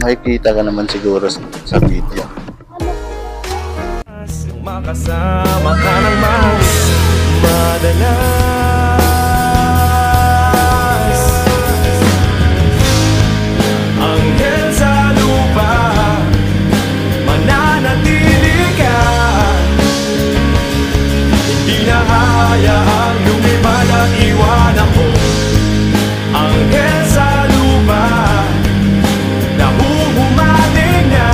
makikita ka naman siguro sa video. Makasama ka ng mas madalas. Anghel sa lupa, mananatili ka. Hindi na hayaang lumipad at iwan ako. Anghel sa lupa, nahuhumating na.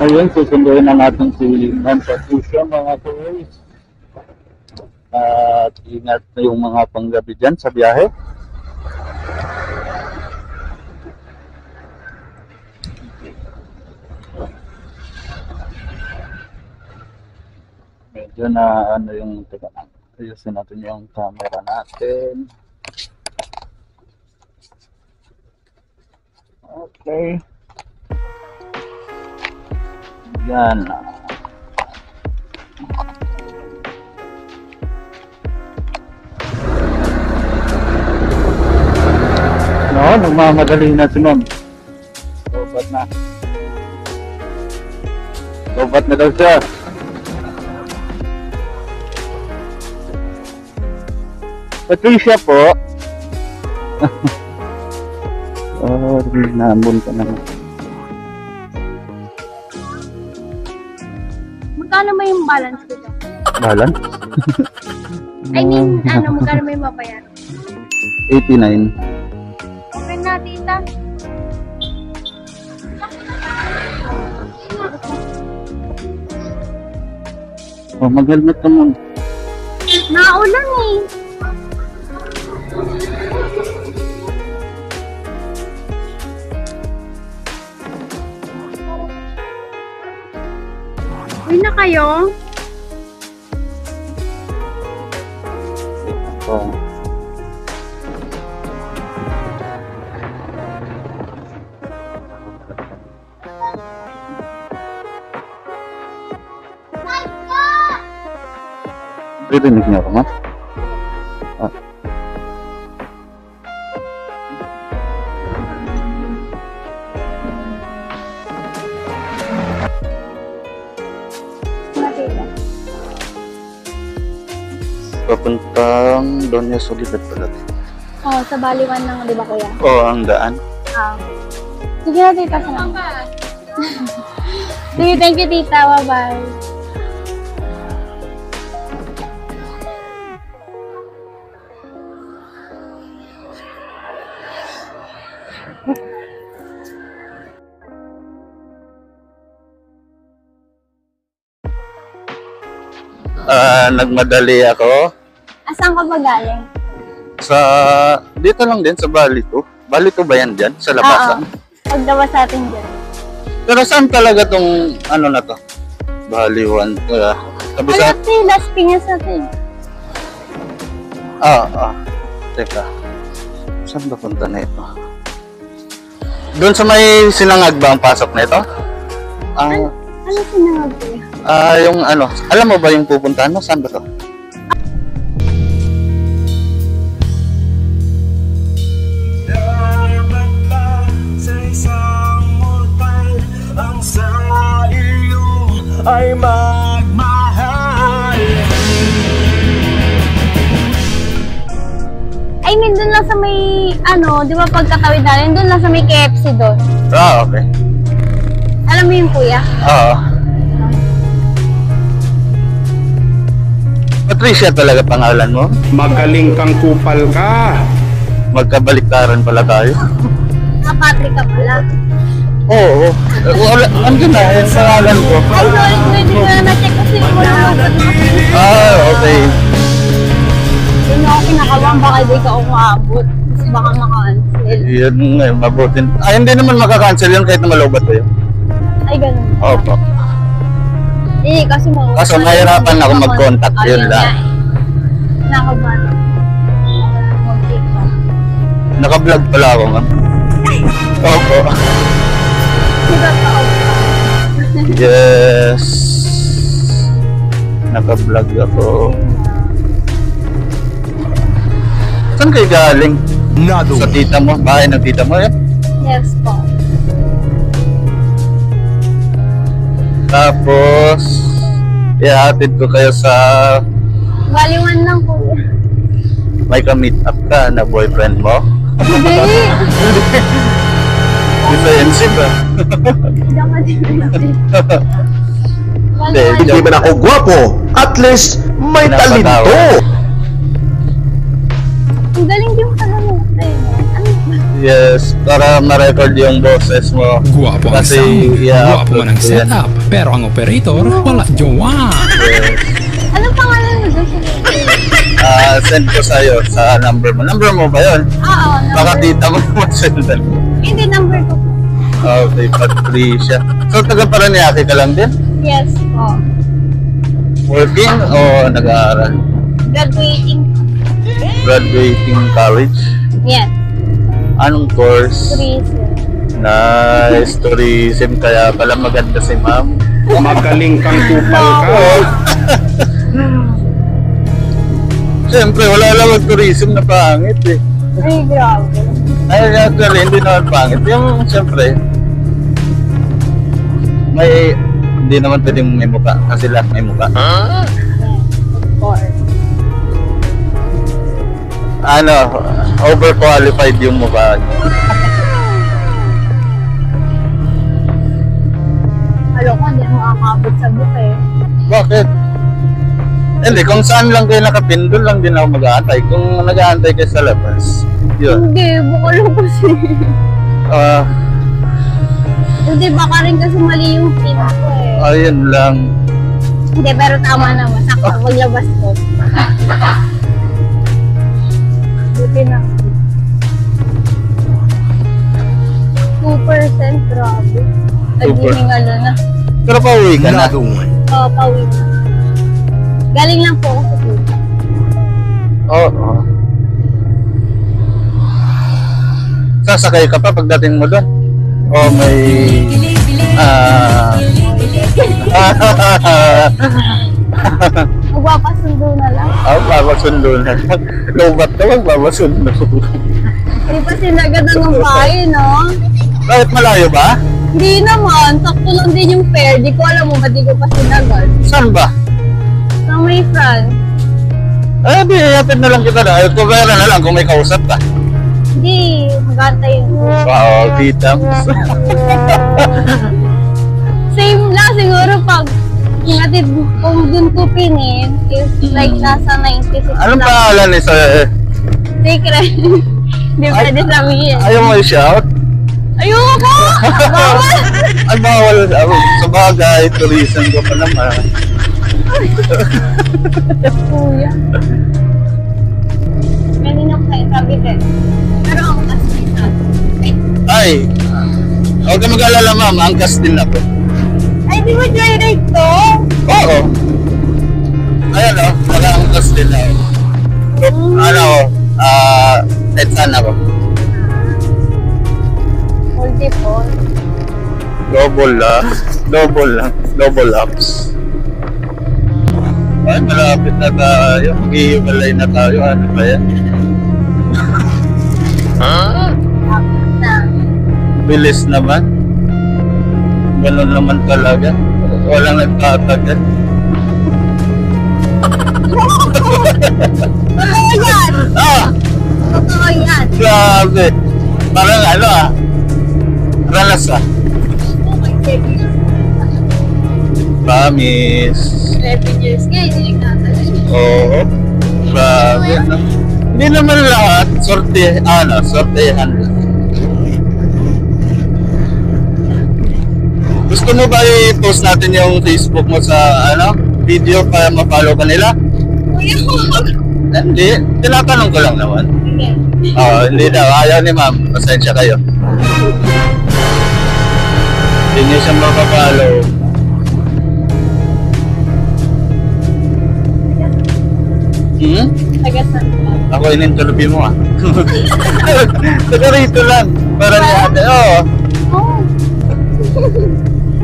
Ayun, susunduin na natin si Ma'am Patricia, mga boys. At ingat na yung mga panggabi dyan sa biyahe. Medyo na ano yung teka, ayusin natin yung camera natin. Okay. Yan. No, nagmamadali na si Ma'am. Lobat na. Lobat na daw siya. Patricia po. Oh, nambun ka naman. Magkano ba yung balance ko dyan? Balance? I mean, magkano ba yung mabayaran? 89. Okay na, tita. Oh, mag-helmet ka muna. Naulan eh. Uwi na kayo? Oh. Ririnig niyo ako, Ma? Ah. Papuntang Doña Soledad pala. Oh, sa Baliwan lang, di ba kuya? Oo, ang daan. Ah. Sige na, tita. Salamat. Sige, thank you, tita. Bye-bye. Nagmadali ako. Saan ka ba galing? Dito lang din, sa Balito. Balito ba yan dyan? Sa labasan? Pagdawas sa atin dyan. Pero saan talaga tong ano na to? Baliwan. Sabi sa... Las Piñas natin. Teka. Saan ba punta na ito? Doon sa may Sinangag ba ang pasok na ito? Ano Sinangag kuya? Yung ano, alam mo ba yung pupuntahan mo? Saan ba to? Sa isang mortal, ang sa iyo ay magmahal. I mean, dun lang sa may, di ba pagkatawid natin, dun lang sa may KFC doon. Okay. Alam mo yun, kuya? Oo. Patricia talaga pangalan mo? Magaling kang kupal ka. Magkabaliktaran pala tayo. Patrick ka pala. Oo. Andun na, yung pangalan ko. Ay, sorry, hindi ko na na-check kasi wala mo. Okay. Yun ako kinakawang, baka di ka umaabot. Kasi baka maka-cancel. Yan nga, mabutin. Hindi naman maka-cancel yan kahit na malobat tayo. Ay, ganun. Opo. Eh, kasi mo. Kaso mahirapan ako mag-contact, yun lang. Nakaban. Naka-vlog pala ako, ma'am. Opo. Diba pa Yes. Naka-vlog ako. Saan kayo galing? Sa tita mo? Bahay ng tita mo yan? Yes po. Tapos, ihatid ko kayo sa Baliwan lang po. may ka-meet up ka na boyfriend mo. Hindi! Defensive ah. Dapat din. Hindi, Hindi man ako gwapo, at least may Pinapatawa. talento. Ang galing din pala mo. Ano ba? Yes, para ma-record yung boses mo. Guwapo ang Kasi, sound, yeah, guwapo man ang upload ko yan. setup, pero ang operator, wala jowa. Yes. Ano pangalan mo doon? Send ko sa'yo sa number mo. Number mo ba yun? Oo, Baka number. tita mo naman sendan. Hindi, number ko po. Okay, Patricia. So, taga Paranaque ka lang din? Yes po. Working o nag-aaral? Graduating. Graduating college? Yes. Anong course? Tourism. Nice, tourism. Kaya pala maganda si ma'am. Magaling kang kupal ka. Siyempre, wala lang tourism na pangit eh. Ay, grabe. Ay, actually, hindi naman pangit. Yung, siyempre, hindi naman pwedeng may muka. Kasi lahat may muka. Yes, of course. Ano, overqualified yung mukha niyo. Halo ko, hindi mo makakabot sa book eh. Bakit? Hindi, kung saan lang kayo nakapindol lang din ako mag-aantay. Kung nag-aantay kayo sa labas, yun. Hindi, bukal lang kasi. Ah, Hindi, baka rin kasi mali yung pin ko eh. ayun lang. Hindi, pero tama naman. Sakto, maglabas ko. Buti na. 2%, grabe. Nagdiningalo na. Pero pauwi ka na. Oo, pauwi na. Galing lang po ako sa tita. Oo. Sasakay ka pa pagdating mo doon? O may... Magpapasundo na lang. babasundo na lang. Lobat ka magbabasundo. Hindi pa sinagad ng bahay, no? Bakit malayo ba? Hindi naman. Sakto lang din yung fare. Di ko alam mo ba di ko pa sinagad. Saan ba? Sa may France. Ay, di, yapit na lang kita na. Ay, kubera na lang kung may kausap ka. Hindi. Magantay yun. Wow, tita. Same lang siguro pag natin kung dun ko pinin is like nasa 96 Anong lang. pangalan ni Sir? Secret. Hindi pwede sabihin. Ayaw mo i-shout? Ayoko! Bawal! Ay, bawal. Sa bagay, tourism ko pa naman. Kuya. Kanina ko kayo sabi din. Pero ako kasi Ay, huwag ka mag-alala ma'am, angkas din ako. ay, di ba joyride to? Oo. Ayan o, naka-angkas din ako. Ano ako, tetsan ako. Multiple. Double ups. Ay, malapit na tayo. Mag-iiwalay na tayo. Ano ba yan? Lapit na. Bilis naman. Ganun naman talaga. Walang nagtatagal. Totoo yan! Totoo yan! Grabe. Parang ranas Okay, sige. Promise. 11 years nga, hindi nagtatalay. Oo. Grabe. No? Hindi naman lahat. Sortehan lang. Gusto mo ba i-post natin yung Facebook mo sa video para ma-follow ka nila? Kuya, Hindi. Tinatanong ko lang naman. hindi. Hindi daw. Ayaw ni ma'am. Pasensya kayo. Hindi niya siya makapollow. Hmm? Taga saan ka? Ako in-interview mo ah. Taga rito lang. Para ni ate. Oo. Oh.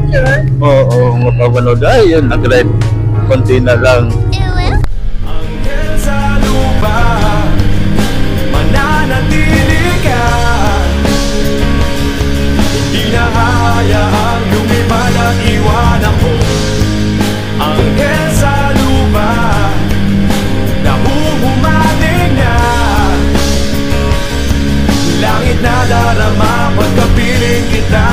Sure? Oo, mapapanood. Ay, yun. Nag-red. Konti na lang. Anghel sa lupa, mananatili ka. Hindi na hayaang lumipad at iwan ako. Anghel sa lupa, nahuhumating na. Langit na darama pagkapiling kita.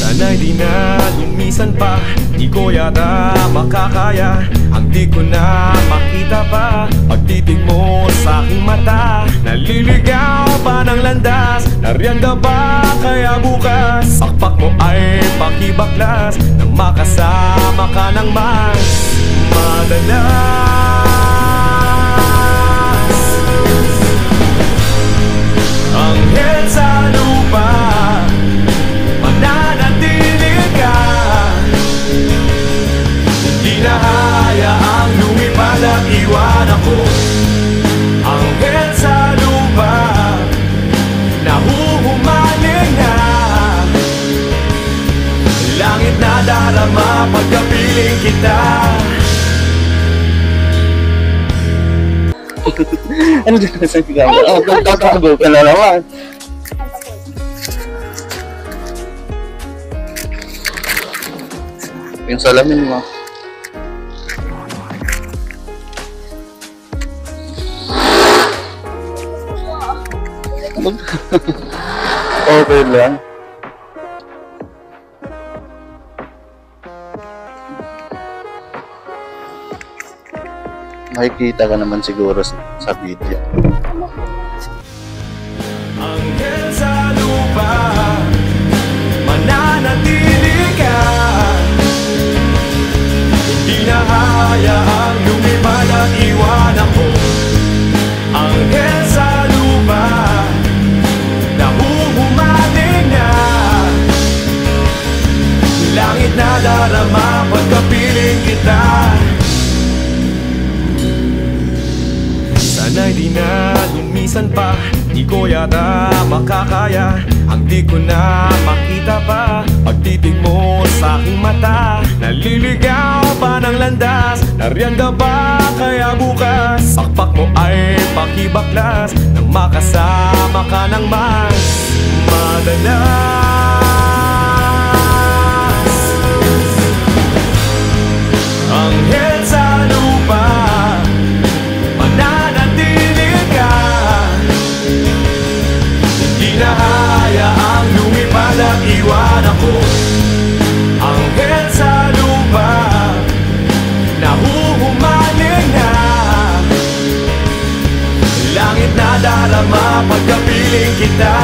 Sana'y di na lumisan pa, di ko yata makakaya. Ang di ko na makita pa, pagtitig mo sa aking mata. Naliligaw pa ng landas, nariyan ka ba kaya bukas? Pakpak mo ay pakibaklas, nang makasama ka ng mas madalas. Anghel sa lupa, mananatili ka. Hindi na hayaang lumipad at iwan ako. Anghel sa lupa, nahuhumaling na. Langit na darama pagkapiling kita. Ano dyan sa sigaw? Oh, tatago ka na naman. Yung salamin mo. Okay lang. Makikita ka naman siguro sa video. Anghel sa lupa, mananatili ka. Hindi na hayaang lumipad at iwan ako. Anghel sa lupa, nahuhumating na. Langit na darama pagkapiling kita. Sana'y di na lumisan pa, di ko yata makakaya. Ang di ko na makita pa, pagtitig mo sa aking mata. Naliligaw pa ng landas, nariyan ka ba kaya bukas? Pakpak mo ay pakibaklas, nang makasama ka ng mas madalas. Anghel sa lupa, mananatili ka. Hindi na hayaang lumipad at iwan ako. Anghel sa lupa, nahuhumaling na. Langit na darama pagkapiling kita.